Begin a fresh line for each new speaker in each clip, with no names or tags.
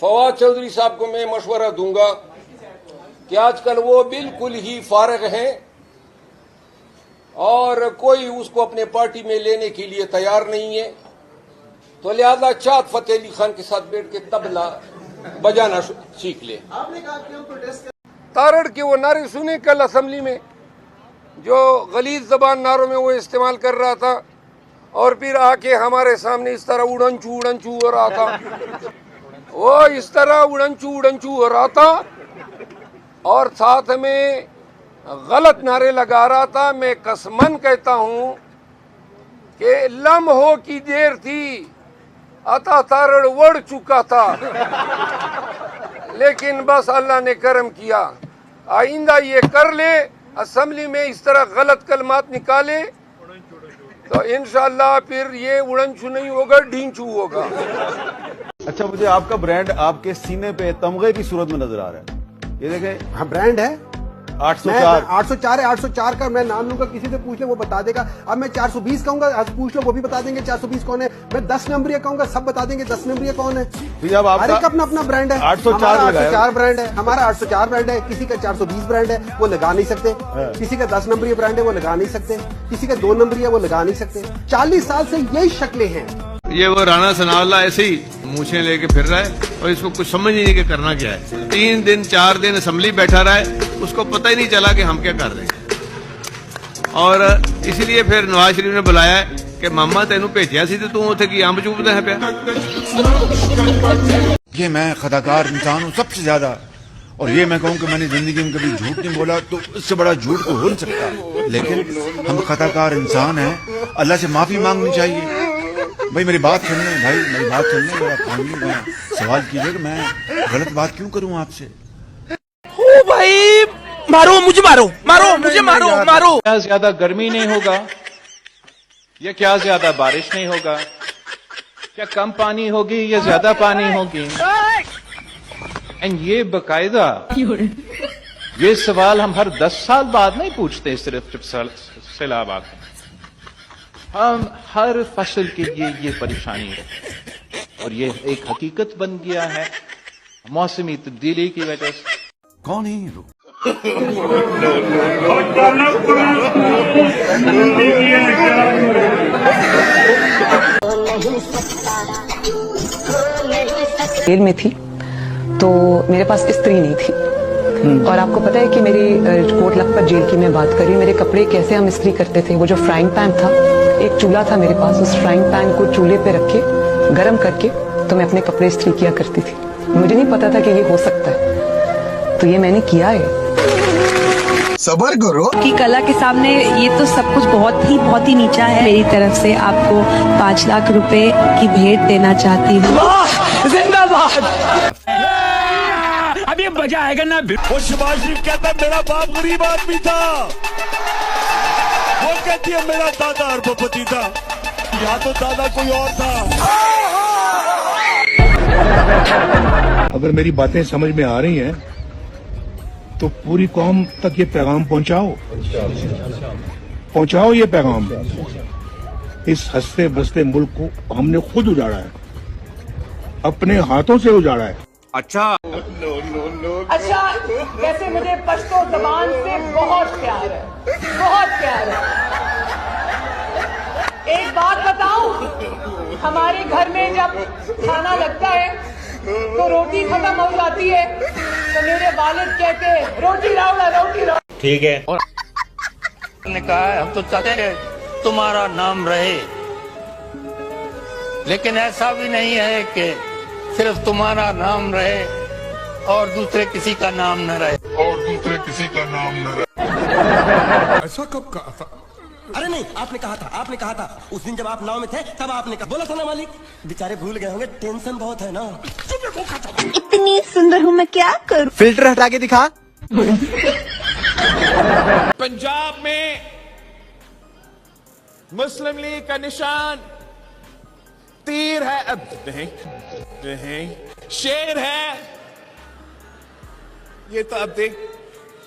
फवाद चौधरी साहब को मैं मशवरा दूंगा कि आजकल वो बिल्कुल ही फारिग हैं और कोई उसको अपने पार्टी में लेने के लिए तैयार नहीं है, तो लिहाजा चाँद फतेह अली खान के साथ बैठ के तबला बजाना सीख ले।
आपने कहा कि हम प्रोटेस्ट
तारड़ के वो नारे सुने कल असेंबली में, जो गलीज जबान नारों में वो इस्तेमाल कर रहा था और फिर आके हमारे सामने इस तरह उड़नचू उड़नचू हो रहा था, वो इस तरह उड़नचू उड़नचू हो रहा था और साथ में गलत नारे लगा रहा था। मैं कसमन कहता हूँ कि लम्हों की देर थी, अता तारड़ वड़ चुका था, लेकिन बस अल्लाह ने करम किया। आइंदा ये कर ले, असेंबली में इस तरह गलत कलमात निकाले तो इंशाअल्लाह फिर ये उड़नचू नहीं होगा, ढींचू होगा।
अच्छा, मुझे आपका ब्रांड आपके सीने पे तमगे की सूरत में नजर आ रहा है, ये देखें।
हाँ, ब्रांड है
804
804 है। 804 का मैं नाम लूंगा, किसी से पूछ ले वो बता देगा। अब मैं 420 कहूंगा, आज पूछ लो वो भी बता देंगे 420 कौन है। मैं 10 नंबरिया कहूंगा, सब बता देंगे 10 नंबरिया कौन है।
तो अब
हर एक अपना अपना ब्रांड है।
804
804 ब्रांड है, हमारा 804 ब्रांड है। किसी का 420 ब्रांड है, वो लगा नहीं सकते। किसी का 10 नंबरिया ब्रांड है, वो लगा नहीं सकते। किसी का 2 नंबरिया, वो लगा नहीं सकते। 40 साल से यही शक्लें हैं।
ये वो राणा सनावला ऐसे ही मूछें लेके फिर रहा है और इसको कुछ समझ ही नहीं कि करना क्या है। 3 दिन 4 दिन असेंबली बैठा रहा है, उसको पता ही नहीं चला कि हम क्या कर रहे हैं। और इसीलिए फिर नवाज शरीफ ने बुलाया है कि मामा तेनू भेजा सी तू उथे की अंब चूपदा है पिया।
ये मैं खताकार इंसान हूँ सबसे ज्यादा, और ये मैं कहूँ कि मैंने जिंदगी में कभी झूठ नहीं बोला तो इससे बड़ा झूठ को हो नहीं सकता। लेकिन हम खताकार इंसान हैं, अल्लाह से माफी मांगनी चाहिए। भाई मेरी बात सुन लें, भाई मेरी बात सुन लें, मेरा कानूनी सवाल कीजिए कि मैं गलत बात क्यों करूं आपसे।
ओ भाई मारो मुझे, मारो मारो मुझे, मारो मारो।
क्या ज्यादा गर्मी नहीं होगा या क्या ज्यादा बारिश नहीं होगा? क्या कम पानी होगी या ज्यादा पानी होगी? एंड ये बकायदा ये सवाल हम हर 10 साल बाद नहीं पूछते, सिर्फ जब सैलाब आते हैं। हम हर फसल के लिए ये परेशानी है और ये एक हकीकत बन गया है मौसमी तब्दीली की वजह से।
कौन है ये लोग?
जेल में थी तो मेरे पास स्त्री नहीं थी, और आपको पता है कि मेरी कोट लखपत जेल की मैं बात कर रही हूँ। मेरे कपड़े कैसे हम इस्त्री करते थे, वो जो फ्राइंग पैन था, एक चूल्हा था मेरे पास, उस फ्राइंग पैन को चूल्हे पे रख के गर्म करके तो मैं अपने कपड़े इस्त्री किया करती थी। मुझे नहीं पता था कि ये हो सकता है, तो ये मैंने किया है।
सबर करो
की कला के सामने ये तो सब कुछ बहुत ही नीचा है। मेरी तरफ से आपको 5 लाख रुपए की भेंट देना चाहती हूँ।
जिंदाबाद। अब ये मजा आएगा ना।
वो शहबाज शरीफ कहता है मेरा बाप गरीब आदमी था, वो कहती है मेरा दादा अरबपति था, या तो दादा कोई और था।
अगर मेरी बातें समझ में आ रही हैं तो पूरी कौम तक ये पैगाम पहुंचाओ ये पैगाम। इस हंसते बसते मुल्क को हमने खुद उजाड़ा है, अपने हाथों से उजाड़ा है।
अच्छा
अच्छा, वैसे मुझे पश्तो जबान से बहुत प्यार है, बहुत प्यार है। एक बात बताऊं, हमारे घर में जब खाना लगता है तो रोटी खत्म हो जाती है तो मेरे वालिद कहते हैं रोटी राउड़ा, रोटी राउड़ा।
ठीक है।
और ने कहा हम तो चाहते हैं तुम्हारा नाम रहे, लेकिन ऐसा भी नहीं है कि सिर्फ तुम्हारा नाम रहे और दूसरे किसी का नाम न रहे,
ऐसा कब कहा था?
अरे नहीं, आपने कहा था उस दिन जब आप नाव में थे, तब आपने बोला था ना मालिक। बेचारे भूल गए होंगे, टेंशन बहुत है ना।
इतनी सुंदर हूँ मैं, क्या करूँ?
फिल्टर हटा के दिखा।
पंजाब में मुस्लिम लीग का निशान तीर है, अब नहीं शेर है। ये तो अब देख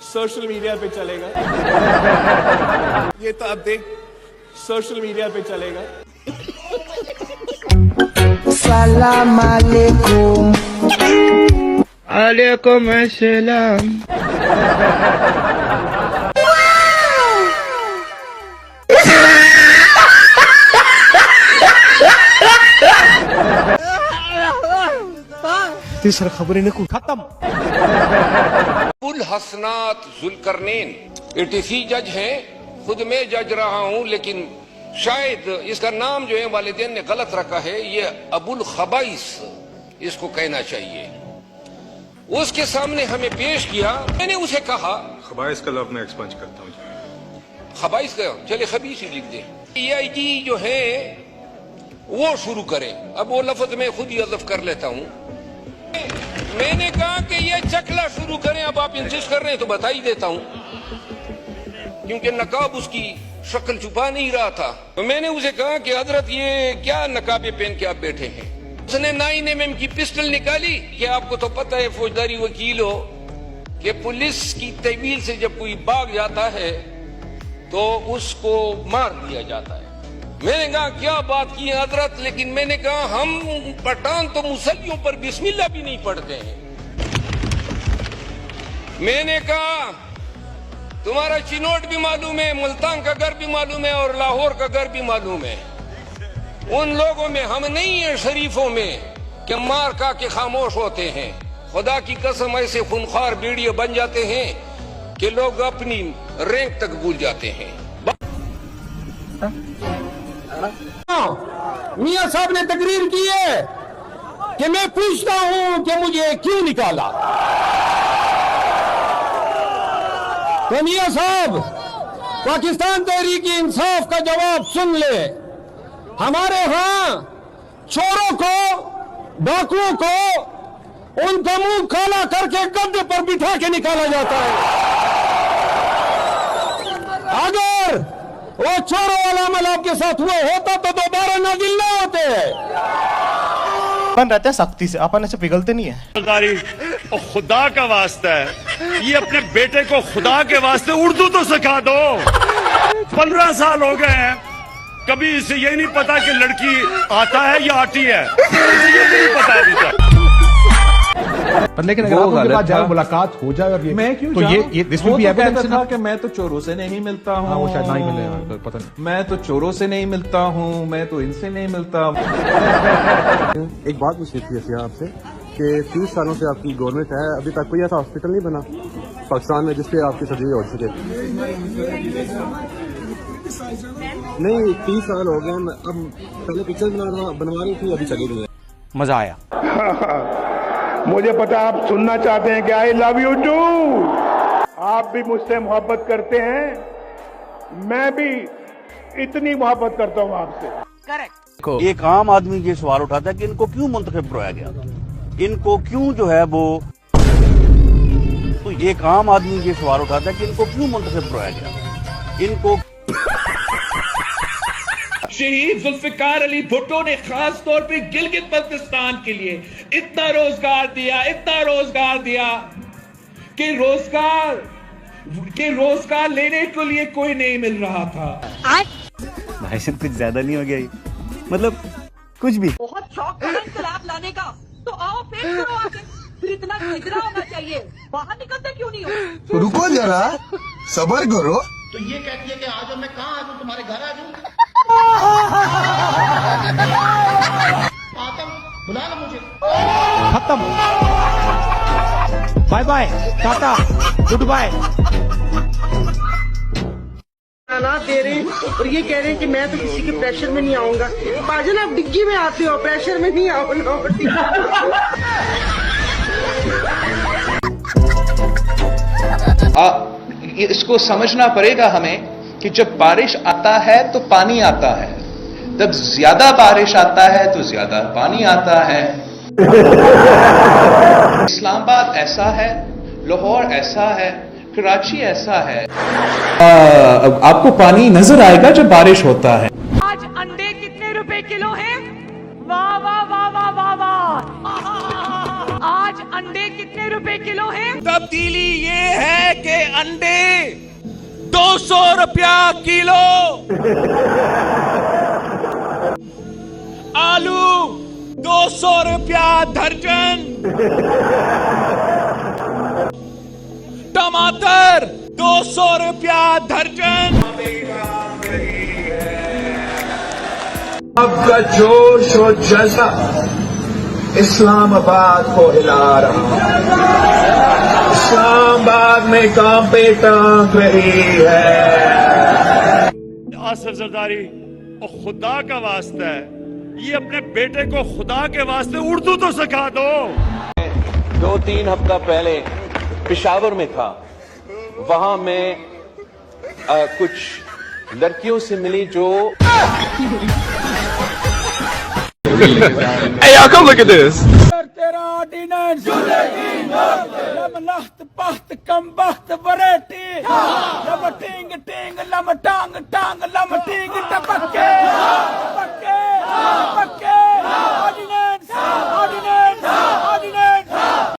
सोशल मीडिया पे चलेगा, ये तो अब देख सोशल मीडिया पे चलेगा।
सलाम अलैकुम। वालेकुम अस्सलाम।
तीसरा खबर इन्हें खत्म।
उल हसनात जुल्करनैन एटीसी जज हैं, खुद मैं जज रहा हूं, लेकिन शायद इसका नाम जो है वालिदैन ने गलत रखा है, ये अबुल खबाइस इसको कहना चाहिए। उसके सामने हमें पेश किया, मैंने उसे कहा
खबाइस का लफ्ज़ मैं एक्सपंज करता हूँ।
खबाइस का चले खबीस ही लिख दे। EIG जो है वो शुरू करें। अब वो लफ्ज मैं खुद ही अज़फ कर लेता हूँ। मैंने कहा कि ये चकला शुरू करें, अब आप इंसिस्ट कर रहे हैं तो बता ही देता हूं, क्योंकि नकाब उसकी शक्ल छुपा नहीं रहा था। तो मैंने उसे कहा कि हजरत ये क्या नकाबे पहन के आप बैठे हैं। उसने 9mm की पिस्टल निकाली कि आपको तो पता है फौजदारी वकील हो कि पुलिस की तहवील से जब कोई भाग जाता है तो उसको मार दिया जाता है। मैंने कहा क्या बात की है हजरत, लेकिन मैंने कहा हम पठान तो मुसल्लियों पर बिस्मिल्लाह भी नहीं पढ़ते हैं। मैंने कहा तुम्हारा चिनोट भी मालूम है, मुल्तान का घर भी मालूम है और लाहौर का घर भी मालूम है। उन लोगों में हम नहीं है शरीफों में कि मार का के खामोश होते हैं। खुदा की कसम ऐसे खूनख्वार बीड़िए बन जाते हैं कि लोग अपनी रैंक तक भूल जाते हैं।
मियां साहब ने तकरीर की है कि मैं पूछता हूं कि मुझे क्यों निकाला। तो मियां साहब पाकिस्तान तहरीक इंसाफ का जवाब सुन ले। हमारे यहां चोरों को, डाकुओं को उनका मुंह काला करके गद्दे पर बिठा के निकाला जाता है। अगर वो चोरों वाला अमल आपके साथ हुआ होता तो दोबारा नाजिल ना होते। अपन रहते हैं सख्ती से, अपन ऐसे पिघलते नहीं है।
खुदा का वास्ता है, ये अपने बेटे को खुदा के वास्ते उर्दू तो सिखा दो। 15 साल हो गए हैं, कभी इसे ये नहीं पता कि लड़की आता है या आती है, इसे ये नहीं पता अभी तक।
लेकिन अगर आपके पास जाए मुलाकात हो जाए और
मैं क्यों
तो ये दिस विल बी एविडेंस
था कि मैं तो चोरों से नहीं मिलता हूँ।
वो शायद नहीं मिले, पता नहीं।
मैं तो चोरों से नहीं मिलता हूँ, मैं तो इनसे नहीं मिलता।
एक बात पूछनी थी आपसे कि 30 सालों से आपकी गवर्नमेंट है, अभी तक कोई ऐसा हॉस्पिटल नहीं बना पाकिस्तान में जिसपे आपकी सर्जरी हो सके। नहीं 30 साल हो गए, अब पहले पिक्चर बनवा रही थी, अभी चली नहीं है।
मजा आया।
मुझे पता आप सुनना चाहते हैं कि आई लव यू टू। आप भी मुझसे मोहब्बत करते हैं, मैं भी इतनी मोहब्बत करता हूँ आपसे।
करेक्ट।
एक आम आदमी ये सवाल उठाता है कि इनको क्यों मुंतखब करवाया गया, इनको क्यों जो है वो, तो एक आम आदमी ये सवाल उठाता है कि इनको क्यों मुंतखब करवाया गया, इनको।
शहीद जुल्फिकार अली भुट्टो ने खास तौर पे गिलगित बल्तिस्तान के लिए इतना रोजगार दिया कि रोजगार लेने के लिए कोई नहीं मिल रहा था।
भाई साहब कुछ ज्यादा नहीं हो गया, मतलब कुछ भी।
बहुत शौक था इंकलाब लाने का, तो आओ फिर करो आगे। फिर इतना खिजरा होना चाहिए, बाहर निकलते क्यों नहीं हो?
रुको जरा, सब्र करो।
तो ये कहती है कि आज मैं कहाँ आ जाऊँ, तुम्हारे घर आ जाऊँ? आता हूँ, बुला लो मुझे।
खत्म। Bye bye, tata, good bye.
दे रहे हैं और ये कह रहे हैं कि मैं तो किसी के प्रेशर में नहीं आऊंगा। भाजन आप डिग्गी में आते हो, प्रेशर में नहीं आओ।
इसको समझना पड़ेगा हमें कि जब बारिश आता है तो पानी आता है, जब ज्यादा बारिश आता है तो ज्यादा पानी आता है। इस्लामाबाद ऐसा है, लाहौर ऐसा है, कराची ऐसा है। आपको पानी नजर आएगा जब बारिश होता है।
आज अंडे कितने रुपए किलो हैं? वाह वाह वाह वाह वाह वाह। आज अंडे कितने रुपए किलो हैं?
तब्दीली ये है कि अंडे 200 रुपया किलो, आलू 200 रुपया दर्जन।
टमाटर 200 रुपया दर्जन।
आपका जोश और जज्बा इस्लामाबाद को हिला रहा है। इस्लामाबाद में कांपे टांग रही है।
आसिफ जरदारी और खुदा का वास्ता है, ये अपने बेटे को खुदा के वास्ते उर्दू तो सिखा दो।
2-3 हफ्ता पहले पेशावर में था, वहां मैं कुछ लड़कियों से मिली जो
Hey, y'all, come look at this.
तेरा ऑर्डिनेंस लम लख्त पख्त कम बख्त वरेटी लम टिंग टिंग लम टांग टांग लम टिंग टपके टपके